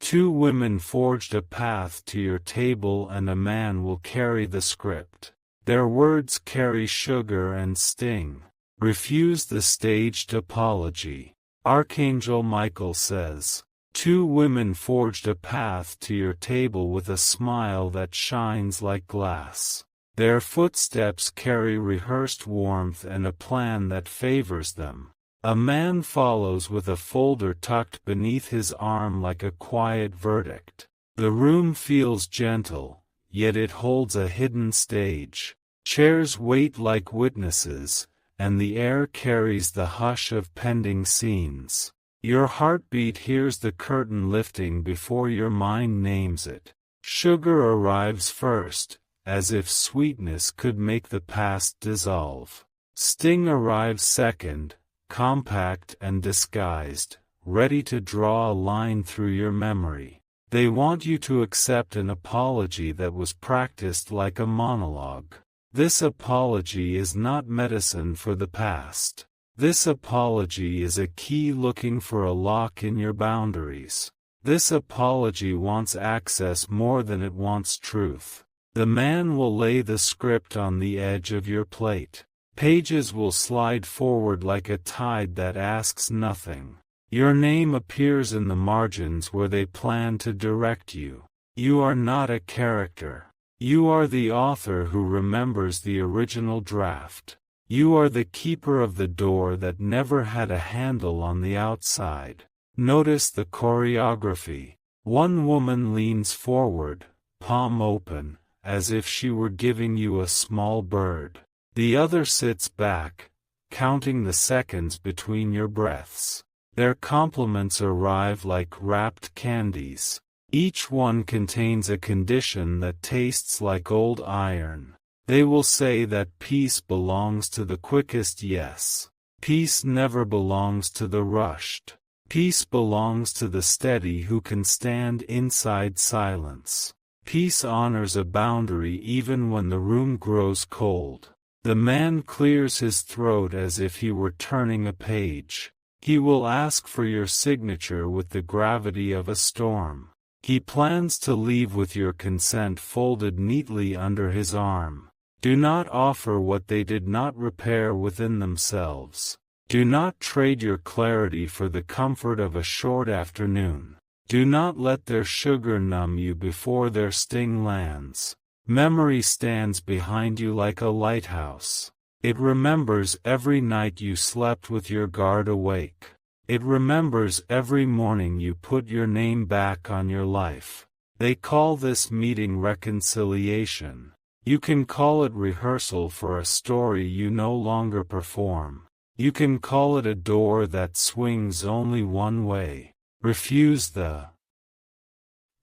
Two women forged a path to your table, and a man will carry the script. Their words carry sugar and sting. Refuse the staged apology. Archangel Michael says, two women forged a path to your table with a smile that shines like glass. Their footsteps carry rehearsed warmth and a plan that favors them. A man follows with a folder tucked beneath his arm like a quiet verdict. The room feels gentle, yet it holds a hidden stage. Chairs wait like witnesses, and the air carries the hush of pending scenes. Your heartbeat hears the curtain lifting before your mind names it. Sugar arrives first, as if sweetness could make the past dissolve. Sting arrives second, compact and disguised, ready to draw a line through your memory. They want you to accept an apology that was practiced like a monologue. This apology is not medicine for the past. This apology is a key looking for a lock in your boundaries. This apology wants access more than it wants truth. The man will lay the script on the edge of your plate. Pages will slide forward like a tide that asks nothing. Your name appears in the margins where they plan to direct you. You are not a character. You are the author who remembers the original draft. You are the keeper of the door that never had a handle on the outside. Notice the choreography. One woman leans forward, palm open, as if she were giving you a small bird. The other sits back, counting the seconds between your breaths. Their compliments arrive like wrapped candies. Each one contains a condition that tastes like old iron. They will say that peace belongs to the quickest yes. Peace never belongs to the rushed. Peace belongs to the steady who can stand inside silence. Peace honors a boundary even when the room grows cold. The man clears his throat as if he were turning a page. He will ask for your signature with the gravity of a storm. He plans to leave with your consent folded neatly under his arm. Do not offer what they did not repair within themselves. Do not trade your clarity for the comfort of a short afternoon. Do not let their sugar numb you before their sting lands. Memory stands behind you like a lighthouse. It remembers every night you slept with your guard awake. It remembers every morning you put your name back on your life. They call this meeting reconciliation. You can call it rehearsal for a story you no longer perform. You can call it a door that swings only one way. Refuse the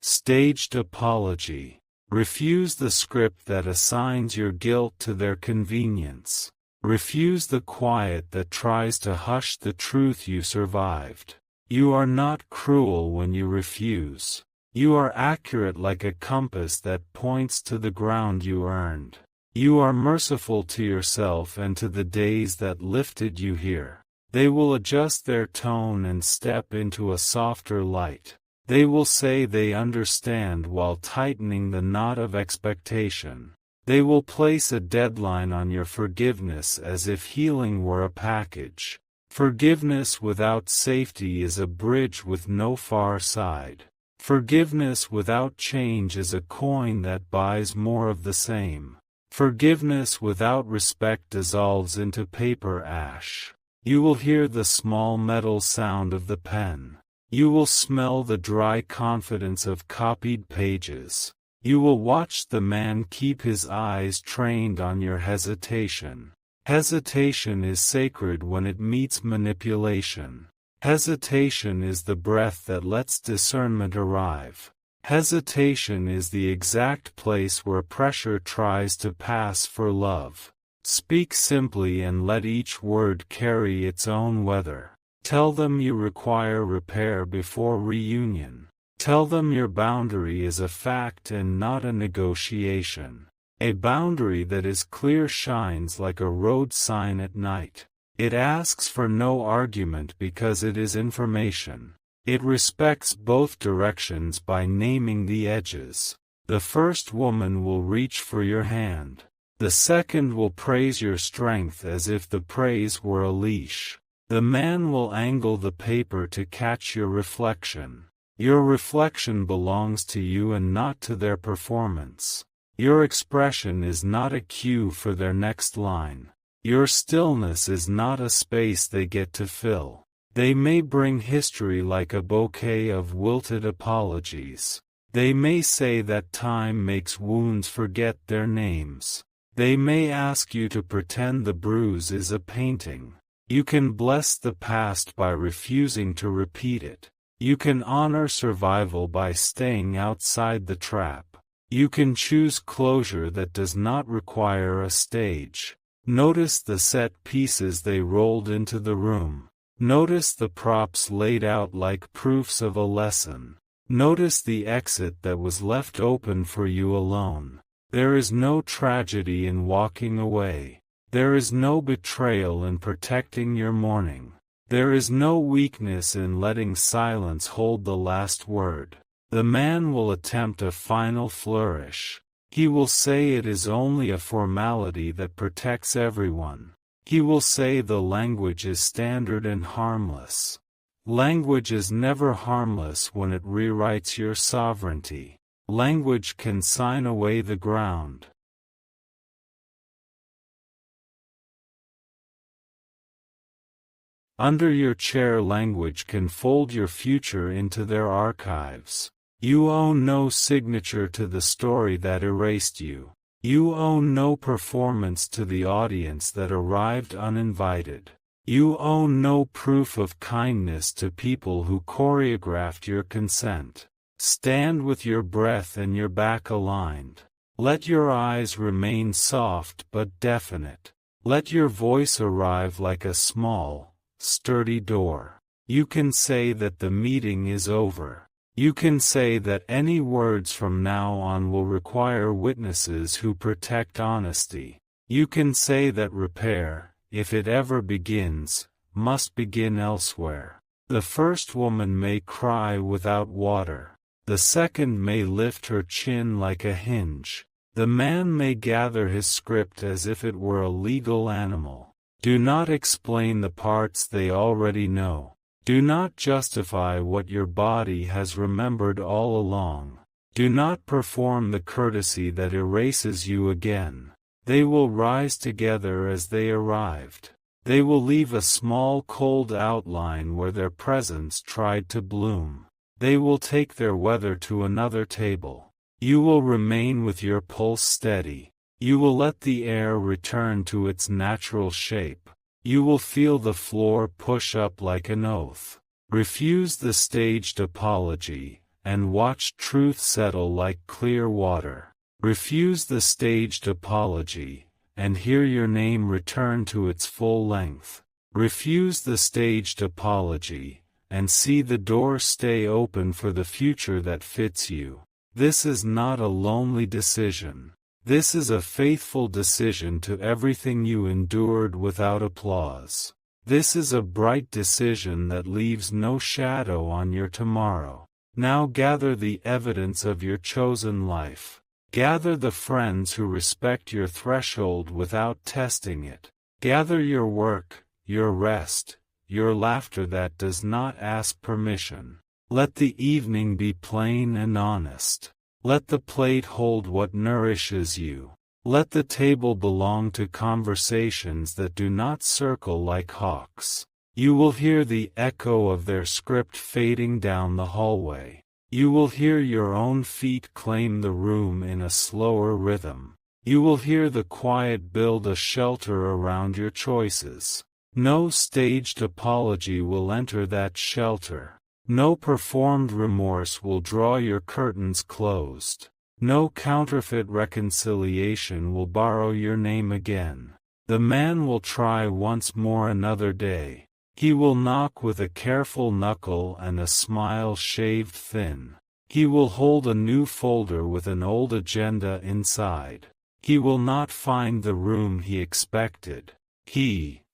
staged apology. Refuse the script that assigns your guilt to their convenience. Refuse the quiet that tries to hush the truth you survived. You are not cruel when you refuse. You are accurate like a compass that points to the ground you earned. You are merciful to yourself and to the days that lifted you here. They will adjust their tone and step into a softer light. They will say they understand while tightening the knot of expectation. They will place a deadline on your forgiveness as if healing were a package. Forgiveness without safety is a bridge with no far side. Forgiveness without change is a coin that buys more of the same. Forgiveness without respect dissolves into paper ash. You will hear the small metal sound of the pen. You will smell the dry confidence of copied pages. You will watch the man keep his eyes trained on your hesitation. Hesitation is sacred when it meets manipulation. Hesitation is the breath that lets discernment arrive. Hesitation is the exact place where pressure tries to pass for love. Speak simply and let each word carry its own weather. Tell them you require repair before reunion. Tell them your boundary is a fact and not a negotiation. A boundary that is clear shines like a road sign at night. It asks for no argument because it is information. It respects both directions by naming the edges. The first woman will reach for your hand. The second will praise your strength as if the praise were a leash. The man will angle the paper to catch your reflection. Your reflection belongs to you and not to their performance. Your expression is not a cue for their next line. Your stillness is not a space they get to fill. They may bring history like a bouquet of wilted apologies. They may say that time makes wounds forget their names. They may ask you to pretend the bruise is a painting. You can bless the past by refusing to repeat it. You can honor survival by staying outside the trap. You can choose closure that does not require a stage. Notice the set pieces they rolled into the room. Notice the props laid out like proofs of a lesson. Notice the exit that was left open for you alone. There is no tragedy in walking away. There is no betrayal in protecting your mourning. There is no weakness in letting silence hold the last word. The man will attempt a final flourish. He will say it is only a formality that protects everyone. He will say the language is standard and harmless. Language is never harmless when it rewrites your sovereignty. Language can sign away the ground. Under your chair, language can fold your future into their archives. You own no signature to the story that erased you. You own no performance to the audience that arrived uninvited. You own no proof of kindness to people who choreographed your consent. Stand with your breath and your back aligned. Let your eyes remain soft but definite. Let your voice arrive like a small, sturdy door. You can say that the meeting is over. You can say that any words from now on will require witnesses who protect honesty. You can say that repair, if it ever begins, must begin elsewhere. The first woman may cry without water. The second may lift her chin like a hinge. The man may gather his script as if it were a legal animal. Do not explain the parts they already know. Do not justify what your body has remembered all along. Do not perform the courtesy that erases you again. They will rise together as they arrived. They will leave a small cold outline where their presence tried to bloom. They will take their weather to another table. You will remain with your pulse steady. You will let the air return to its natural shape. You will feel the floor push up like an oath. Refuse the staged apology, and watch truth settle like clear water. Refuse the staged apology, and hear your name return to its full length. Refuse the staged apology, and see the door stay open for the future that fits you. This is not a lonely decision. This is a faithful decision to everything you endured without applause. This is a bright decision that leaves no shadow on your tomorrow. Now gather the evidence of your chosen life. Gather the friends who respect your threshold without testing it. Gather your work, your rest, your laughter that does not ask permission. Let the evening be plain and honest. Let the plate hold what nourishes you. Let the table belong to conversations that do not circle like hawks. You will hear the echo of their script fading down the hallway. You will hear your own feet claim the room in a slower rhythm. You will hear the quiet build a shelter around your choices. No staged apology will enter that shelter. No performed remorse will draw your curtains closed. No counterfeit reconciliation will borrow your name again. The man will try once more another day. He will knock with a careful knuckle and a smile shaved thin. He will hold a new folder with an old agenda inside. He will not find the room he expected. He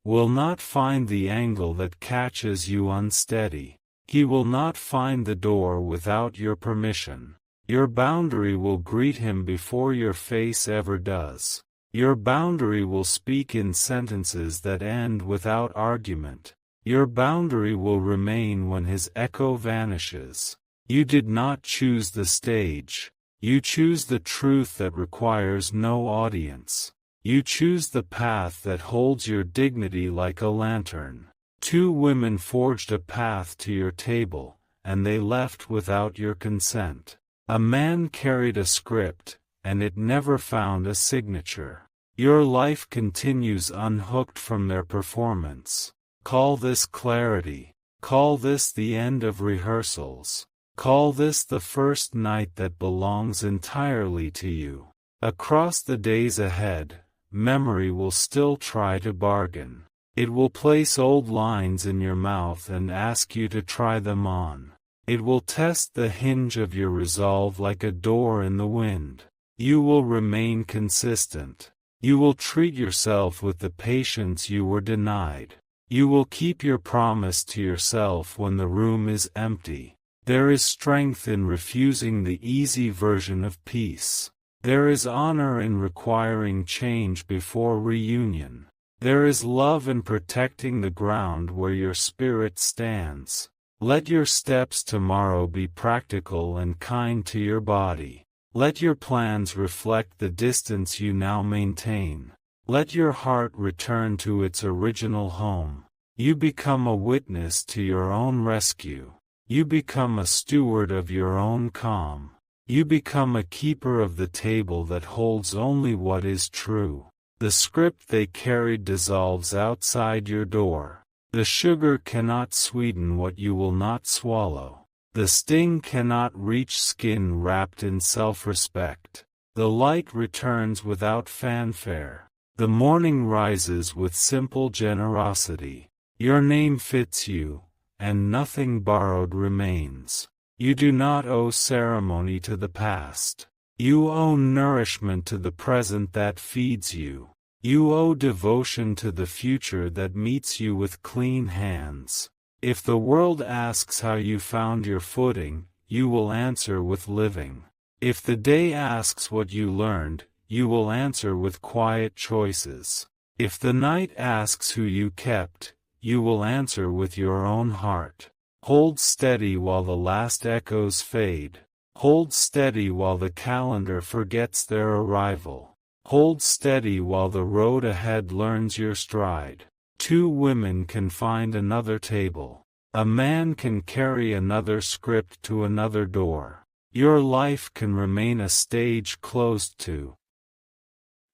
will not find the angle that catches you unsteady. He will not find the door without your permission. Your boundary will greet him before your face ever does. Your boundary will speak in sentences that end without argument. Your boundary will remain when his echo vanishes. You did not choose the stage. You choose the truth that requires no audience. You choose the path that holds your dignity like a lantern. Two women forged a path to your table, and they left without your consent. A man carried a script, and it never found a signature. Your life continues unhooked from their performance. Call this clarity. Call this the end of rehearsals. Call this the first night that belongs entirely to you. Across the days ahead, memory will still try to bargain. It will place old lines in your mouth and ask you to try them on. It will test the hinge of your resolve like a door in the wind. You will remain consistent. You will treat yourself with the patience you were denied. You will keep your promise to yourself when the room is empty. There is strength in refusing the easy version of peace. There is honor in requiring change before reunion. There is love in protecting the ground where your spirit stands. Let your steps tomorrow be practical and kind to your body. Let your plans reflect the distance you now maintain. Let your heart return to its original home. You become a witness to your own rescue. You become a steward of your own calm. You become a keeper of the table that holds only what is true. The script they carried dissolves outside your door. The sugar cannot sweeten what you will not swallow. The sting cannot reach skin wrapped in self-respect. The light returns without fanfare. The morning rises with simple generosity. Your name fits you, and nothing borrowed remains. You do not owe ceremony to the past. You owe nourishment to the present that feeds you. You owe devotion to the future that meets you with clean hands. If the world asks how you found your footing, you will answer with living. If the day asks what you learned, you will answer with quiet choices. If the night asks who you kept, you will answer with your own heart. Hold steady while the last echoes fade. Hold steady while the calendar forgets their arrival. Hold steady while the road ahead learns your stride. Two women can find another table. A man can carry another script to another door. Your life can remain a stage closed to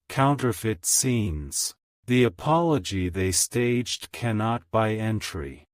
counterfeit scenes. The apology they staged cannot buy entry.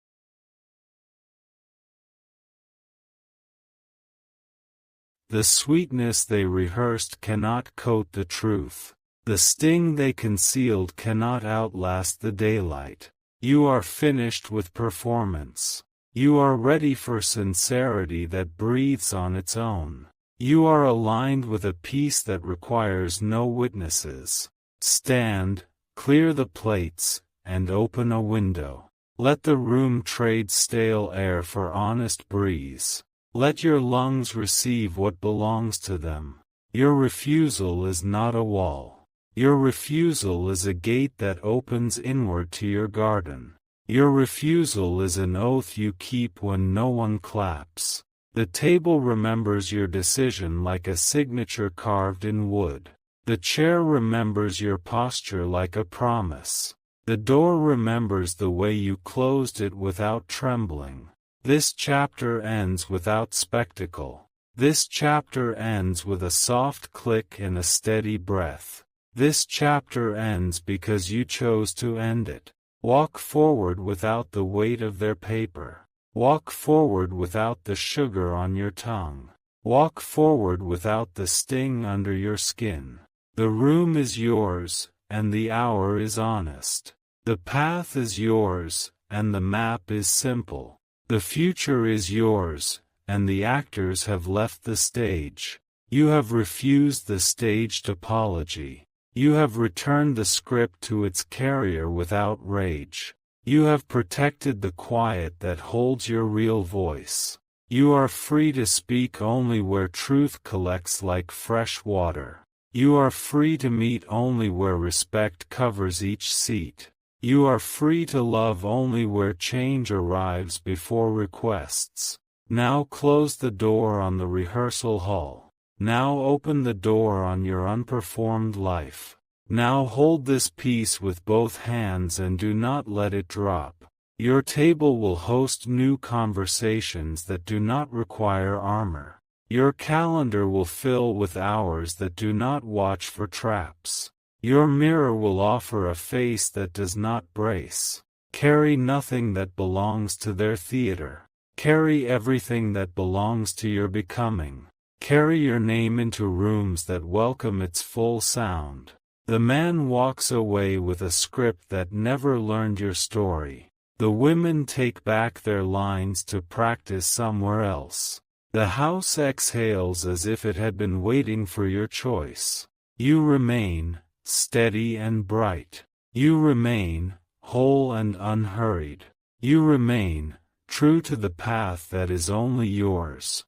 The sweetness they rehearsed cannot coat the truth. The sting they concealed cannot outlast the daylight. You are finished with performance. You are ready for sincerity that breathes on its own. You are aligned with a peace that requires no witnesses. Stand, clear the plates, and open a window. Let the room trade stale air for honest breeze. Let your lungs receive what belongs to them. Your refusal is not a wall. Your refusal is a gate that opens inward to your garden. Your refusal is an oath you keep when no one claps. The table remembers your decision like a signature carved in wood. The chair remembers your posture like a promise. The door remembers the way you closed it without trembling. This chapter ends without spectacle. This chapter ends with a soft click and a steady breath. This chapter ends because you chose to end it. Walk forward without the weight of their paper. Walk forward without the sugar on your tongue. Walk forward without the sting under your skin. The room is yours, and the hour is honest. The path is yours, and the map is simple. The future is yours, and the actors have left the stage. You have refused the staged apology. You have returned the script to its carrier without rage. You have protected the quiet that holds your real voice. You are free to speak only where truth collects like fresh water. You are free to meet only where respect covers each seat. You are free to love only where change arrives before requests. Now close the door on the rehearsal hall. Now open the door on your unperformed life. Now hold this piece with both hands and do not let it drop. Your table will host new conversations that do not require armor. Your calendar will fill with hours that do not watch for traps. Your mirror will offer a face that does not brace. Carry nothing that belongs to their theater. Carry everything that belongs to your becoming. Carry your name into rooms that welcome its full sound. The man walks away with a script that never learned your story. The women take back their lines to practice somewhere else. The house exhales as if it had been waiting for your choice. You remain, steady and bright. You remain, whole and unhurried. You remain, true to the path that is only yours.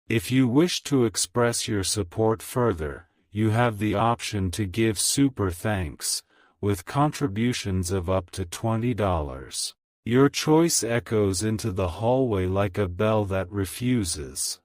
If you wish to express your support further, you have the option to give super thanks, with contributions of up to $20. Your choice echoes into the hallway like a bell that refuses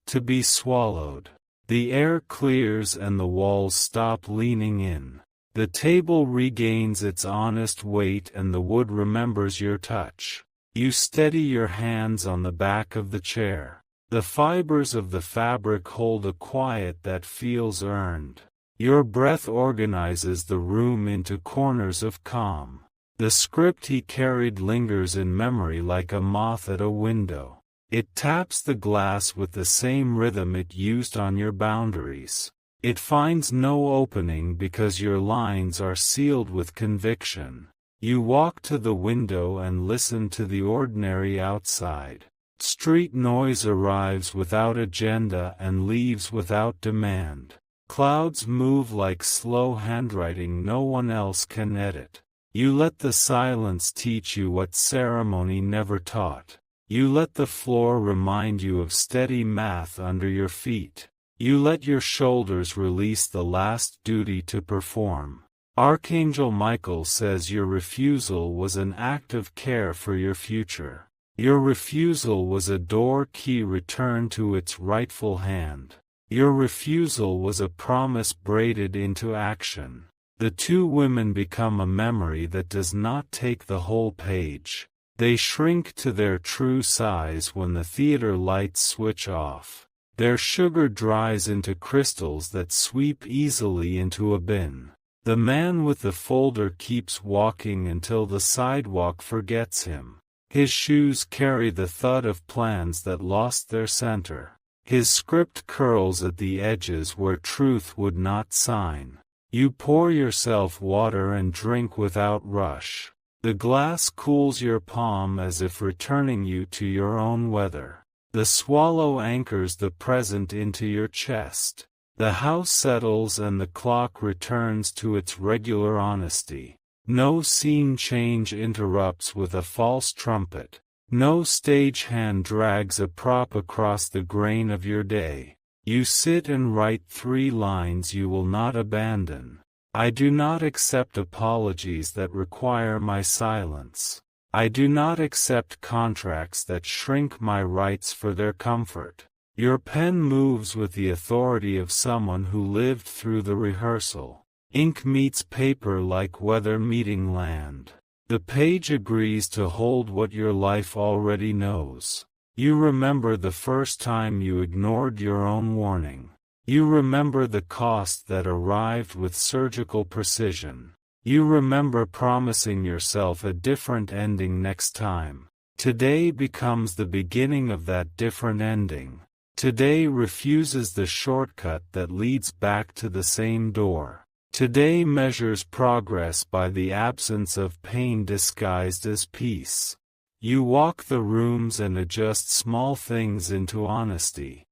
to be swallowed. The air clears and the walls stop leaning in. The table regains its honest weight and the wood remembers your touch. You steady your hands on the back of the chair. The fibers of the fabric hold a quiet that feels earned. Your breath organizes the room into corners of calm. The script he carried lingers in memory like a moth at a window. It taps the glass with the same rhythm it used on your boundaries. It finds no opening because your lines are sealed with conviction. You walk to the window and listen to the ordinary outside. Street noise arrives without agenda and leaves without demand. Clouds move like slow handwriting no one else can edit. You let the silence teach you what ceremony never taught. You let the floor remind you of steady math under your feet. You let your shoulders release the last duty to perform. Archangel Michael says your refusal was an act of care for your future. Your refusal was a door key returned to its rightful hand. Your refusal was a promise braided into action. The two women become a memory that does not take the whole page. They shrink to their true size when the theater lights switch off. Their sugar dries into crystals that sweep easily into a bin. The man with the folder keeps walking until the sidewalk forgets him. His shoes carry the thud of plans that lost their center. His script curls at the edges where truth would not sign. You pour yourself water and drink without rush. The glass cools your palm as if returning you to your own weather. The swallow anchors the present into your chest. The house settles and the clock returns to its regular honesty. No scene change interrupts with a false trumpet. No stagehand drags a prop across the grain of your day. You sit and write 3 lines you will not abandon. I do not accept apologies that require my silence. I do not accept contracts that shrink my rights for their comfort. Your pen moves with the authority of someone who lived through the rehearsal. Ink meets paper like weather meeting land. The page agrees to hold what your life already knows. You remember the first time you ignored your own warning. You remember the cost that arrived with surgical precision. You remember promising yourself a different ending next time. Today becomes the beginning of that different ending. Today refuses the shortcut that leads back to the same door. Today measures progress by the absence of pain disguised as peace. You walk the rooms and adjust small things into honesty.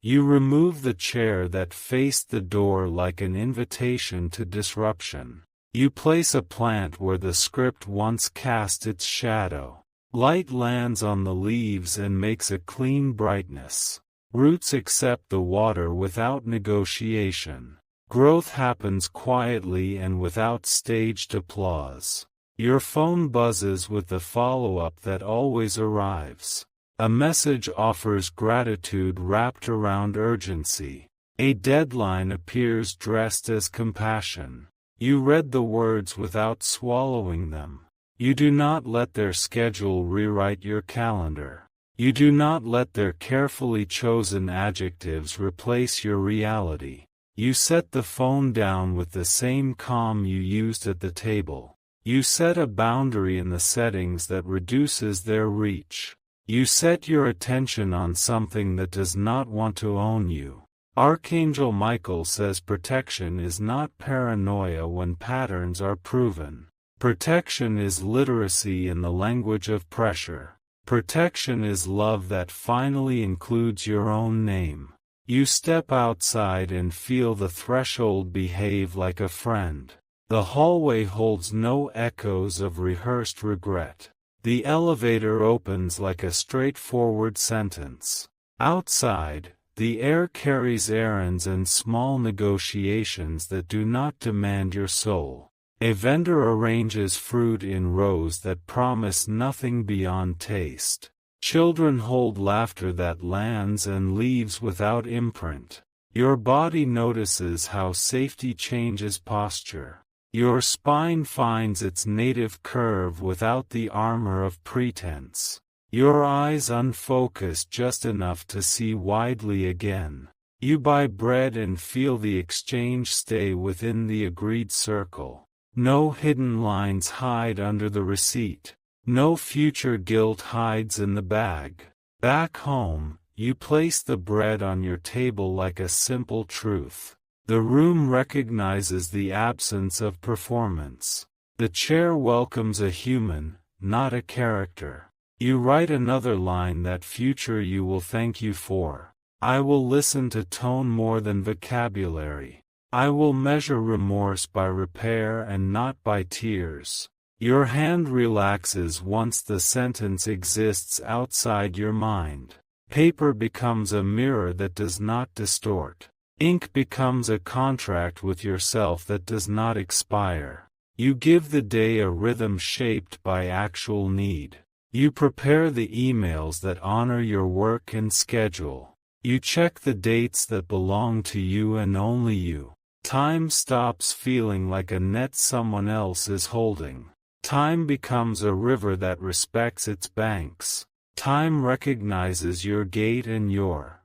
You remove the chair that faced the door like an invitation to disruption. You place a plant where the script once cast its shadow. Light lands on the leaves and makes a clean brightness. Roots accept the water without negotiation. Growth happens quietly and without staged applause. Your phone buzzes with the follow-up that always arrives. A message offers gratitude wrapped around urgency. A deadline appears dressed as compassion. You read the words without swallowing them. You do not let their schedule rewrite your calendar. You do not let their carefully chosen adjectives replace your reality. You set the phone down with the same calm you used at the table. You set a boundary in the settings that reduces their reach. You set your attention on something that does not want to own you. Archangel Michael says protection is not paranoia when patterns are proven. Protection is literacy in the language of pressure. Protection is love that finally includes your own name. You step outside and feel the threshold behave like a friend. The hallway holds no echoes of rehearsed regret. The elevator opens like a straightforward sentence. Outside, the air carries errands and small negotiations that do not demand your soul. A vendor arranges fruit in rows that promise nothing beyond taste. Children hold laughter that lands and leaves without imprint. Your body notices how safety changes posture. Your spine finds its native curve without the armor of pretense. Your eyes unfocus just enough to see widely again. You buy bread and feel the exchange stay within the agreed circle. No hidden lines hide under the receipt. No future guilt hides in the bag. Back home, you place the bread on your table like a simple truth. The room recognizes the absence of performance. The chair welcomes a human, not a character. You write another line that future you will thank you for. I will listen to tone more than vocabulary. I will measure remorse by repair and not by tears. Your hand relaxes once the sentence exists outside your mind. Paper becomes a mirror that does not distort. Ink becomes a contract with yourself that does not expire. You give the day a rhythm shaped by actual need. You prepare the emails that honor your work and schedule. You check the dates that belong to you and only you. Time stops feeling like a net someone else is holding. Time becomes a river that respects its banks. Time recognizes your gait and your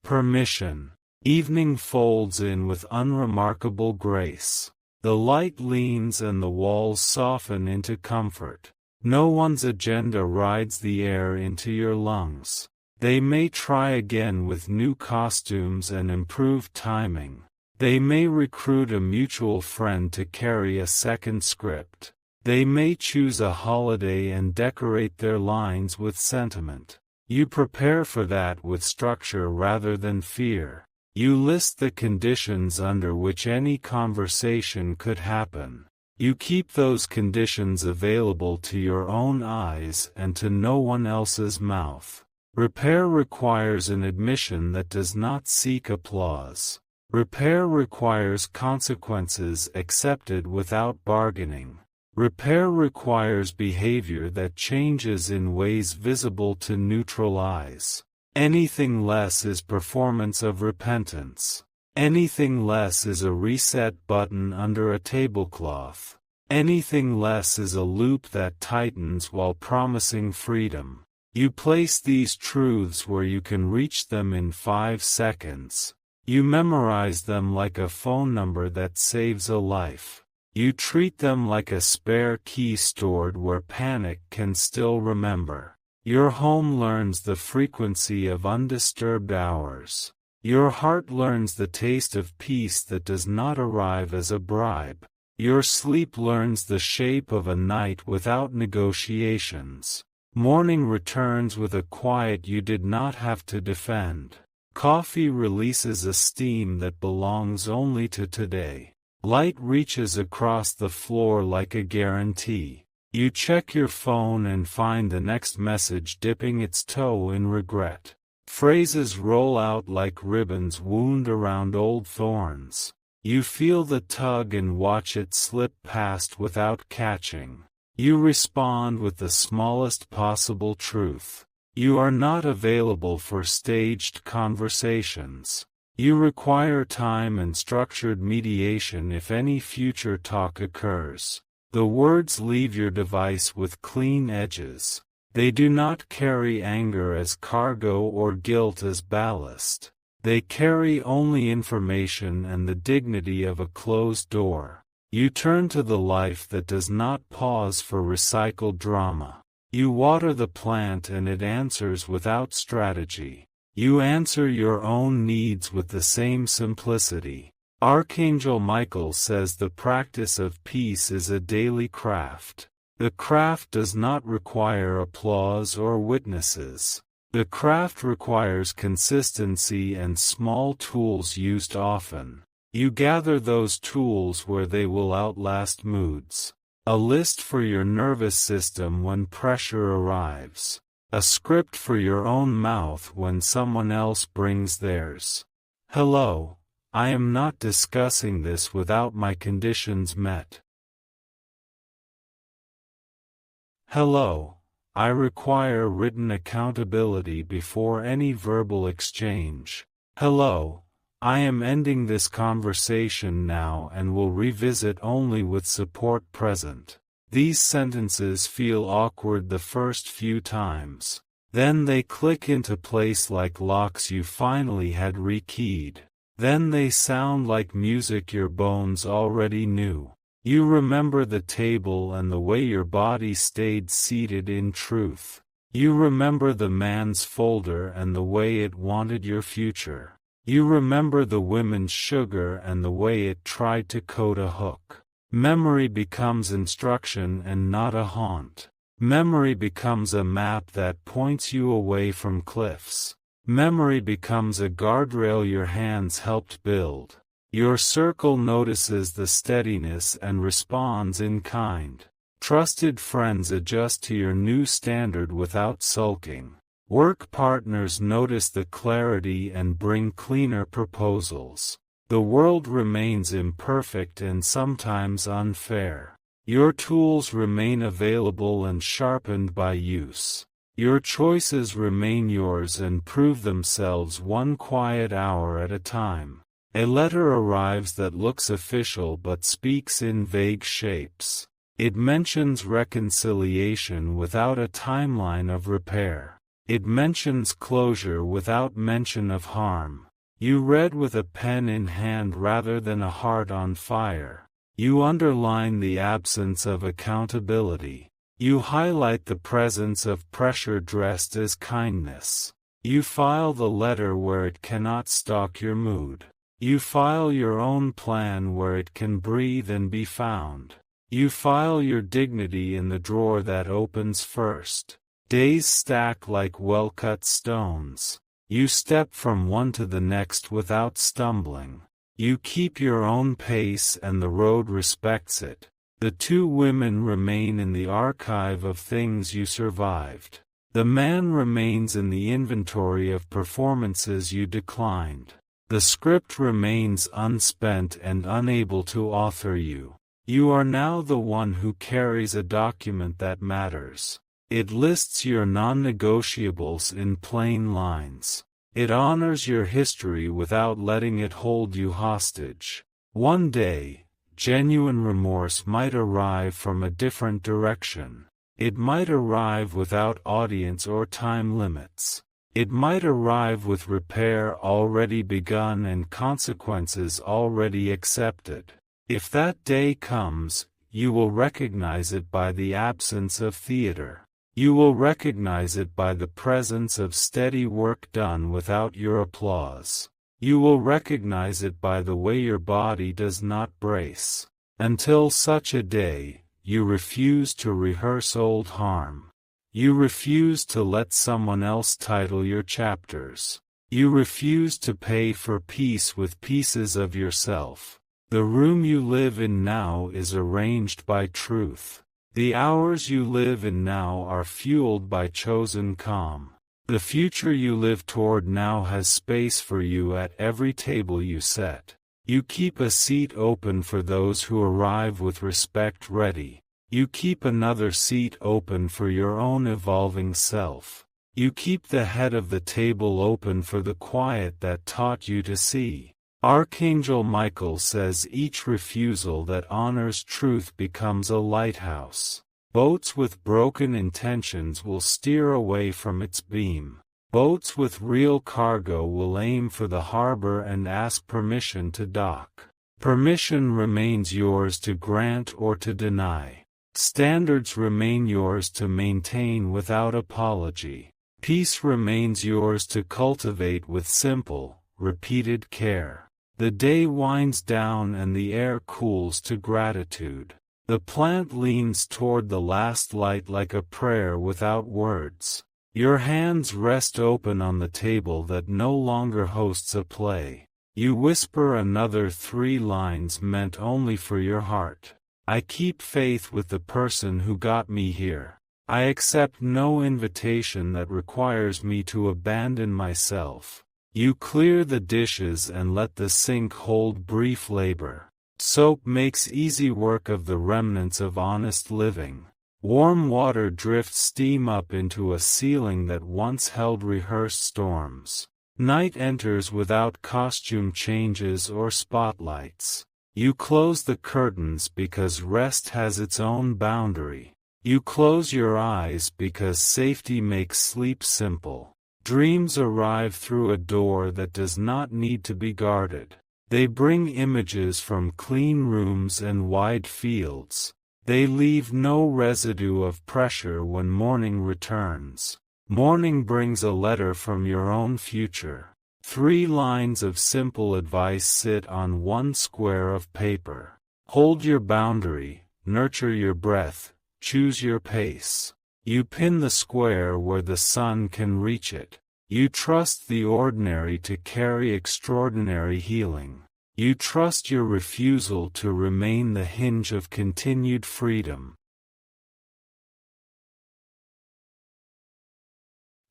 permission. Evening folds in with unremarkable grace. The light leans and the walls soften into comfort. No one's agenda rides the air into your lungs. They may try again with new costumes and improved timing. They may recruit a mutual friend to carry a second script. They may choose a holiday and decorate their lines with sentiment. You prepare for that with structure rather than fear. You list the conditions under which any conversation could happen. You keep those conditions available to your own eyes and to no one else's mouth. Repair requires an admission that does not seek applause. Repair requires consequences accepted without bargaining. Repair requires behavior that changes in ways visible to neutral eyes. Anything less is performance of repentance. Anything less is a reset button under a tablecloth. Anything less is a loop that tightens while promising freedom. You place these truths where you can reach them in 5 seconds. You memorize them like a phone number that saves a life. You treat them like a spare key stored where panic can still remember. Your home learns the frequency of undisturbed hours. Your heart learns the taste of peace that does not arrive as a bribe. Your sleep learns the shape of a night without negotiations. Morning returns with a quiet you did not have to defend. Coffee releases a steam that belongs only to today. Light reaches across the floor like a guarantee. You check your phone and find the next message dipping its toe in regret. Phrases roll out like ribbons wound around old thorns. You feel the tug and watch it slip past without catching. You respond with the smallest possible truth. You are not available for staged conversations. You require time and structured mediation if any future talk occurs. The words leave your device with clean edges. They do not carry anger as cargo or guilt as ballast. They carry only information and the dignity of a closed door. You turn to the life that does not pause for recycled drama. You water the plant and it answers without strategy. You answer your own needs with the same simplicity. Archangel Michael says the practice of peace is a daily craft. The craft does not require applause or witnesses. The craft requires consistency and small tools used often. You gather those tools where they will outlast moods. A list for your nervous system when pressure arrives. A script for your own mouth when someone else brings theirs. Hello, I am not discussing this without my conditions met. Hello, I require written accountability before any verbal exchange. Hello, I am ending this conversation now and will revisit only with support present. These sentences feel awkward the first few times. Then they click into place like locks you finally had rekeyed. Then they sound like music your bones already knew. You remember the table and the way your body stayed seated in truth. You remember the man's folder and the way it wanted your future. You remember the women's sugar and the way it tried to code a hook. Memory becomes instruction and not a haunt. Memory becomes a map that points you away from cliffs. Memory becomes a guardrail your hands helped build. Your circle notices the steadiness and responds in kind. Trusted friends adjust to your new standard without sulking. Work partners notice the clarity and bring cleaner proposals. The world remains imperfect and sometimes unfair. Your tools remain available and sharpened by use. Your choices remain yours and prove themselves one quiet hour at a time. A letter arrives that looks official but speaks in vague shapes. It mentions reconciliation without a timeline of repair. It mentions closure without mention of harm. You read with a pen in hand rather than a heart on fire. You underline the absence of accountability. You highlight the presence of pressure dressed as kindness. You file the letter where it cannot stalk your mood. You file your own plan where it can breathe and be found. You file your dignity in the drawer that opens first. Days stack like well-cut stones. You step from one to the next without stumbling. You keep your own pace and the road respects it. The two women remain in the archive of things you survived. The man remains in the inventory of performances you declined. The script remains unspent and unable to author you. You are now the one who carries a document that matters. It lists your non-negotiables in plain lines. It honors your history without letting it hold you hostage. One day, genuine remorse might arrive from a different direction. It might arrive without audience or time limits. It might arrive with repair already begun and consequences already accepted. If that day comes, you will recognize it by the absence of theater. You will recognize it by the presence of steady work done without your applause. You will recognize it by the way your body does not brace. Until such a day, you refuse to rehearse old harm. You refuse to let someone else title your chapters. You refuse to pay for peace with pieces of yourself. The room you live in now is arranged by truth. The hours you live in now are fueled by chosen calm. The future you live toward now has space for you at every table you set. You keep a seat open for those who arrive with respect ready. You keep another seat open for your own evolving self. You keep the head of the table open for the quiet that taught you to see. Archangel Michael says each refusal that honors truth becomes a lighthouse. Boats with broken intentions will steer away from its beam. Boats with real cargo will aim for the harbor and ask permission to dock. Permission remains yours to grant or to deny. Standards remain yours to maintain without apology. Peace remains yours to cultivate with simple, repeated care. The day winds down and the air cools to gratitude. The plant leans toward the last light like a prayer without words. Your hands rest open on the table that no longer hosts a play. You whisper another 3 lines meant only for your heart. I keep faith with the person who got me here. I accept no invitation that requires me to abandon myself. You clear the dishes and let the sink hold brief labor. Soap makes easy work of the remnants of honest living. Warm water drifts steam up into a ceiling that once held rehearsed storms. Night enters without costume changes or spotlights. You close the curtains because rest has its own boundary. You close your eyes because safety makes sleep simple. Dreams arrive through a door that does not need to be guarded. They bring images from clean rooms and wide fields. They leave no residue of pressure when morning returns. Morning brings a letter from your own future. 3 lines of simple advice sit on 1 square of paper. Hold your boundary, nurture your breath, choose your pace. You pin the square where the sun can reach it. You trust the ordinary to carry extraordinary healing. You trust your refusal to remain the hinge of continued freedom.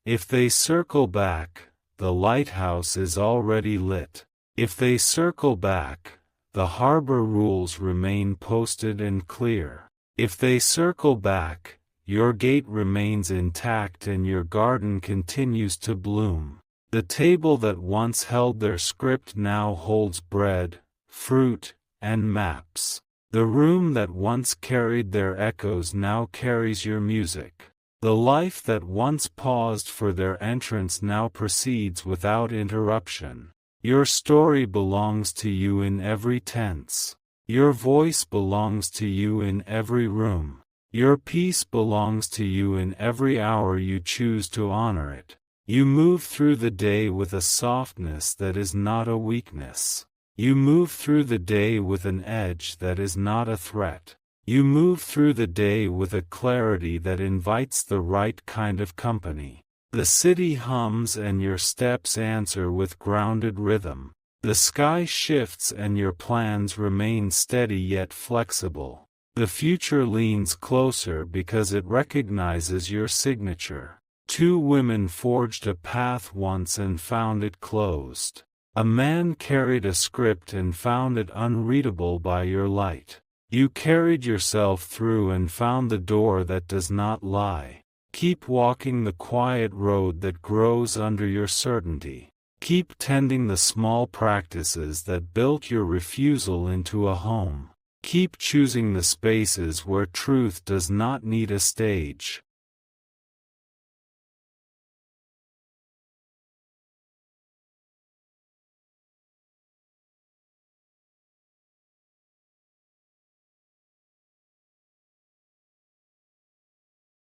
If they circle back, the lighthouse is already lit. If they circle back, the harbor rules remain posted and clear. If they circle back, your gate remains intact and your garden continues to bloom. The table that once held their script now holds bread, fruit, and maps. The room that once carried their echoes now carries your music. The life that once paused for their entrance now proceeds without interruption. Your story belongs to you in every tense. Your voice belongs to you in every room. Your peace belongs to you in every hour you choose to honor it. You move through the day with a softness that is not a weakness. You move through the day with an edge that is not a threat. You move through the day with a clarity that invites the right kind of company. The city hums and your steps answer with grounded rhythm. The sky shifts and your plans remain steady yet flexible. The future leans closer because it recognizes your signature. 2 women forged a path once and found it closed. A man carried a script and found it unreadable by your light. You carried yourself through and found the door that does not lie. Keep walking the quiet road that grows under your certainty. Keep tending the small practices that built your refusal into a home. Keep choosing the spaces where truth does not need a stage.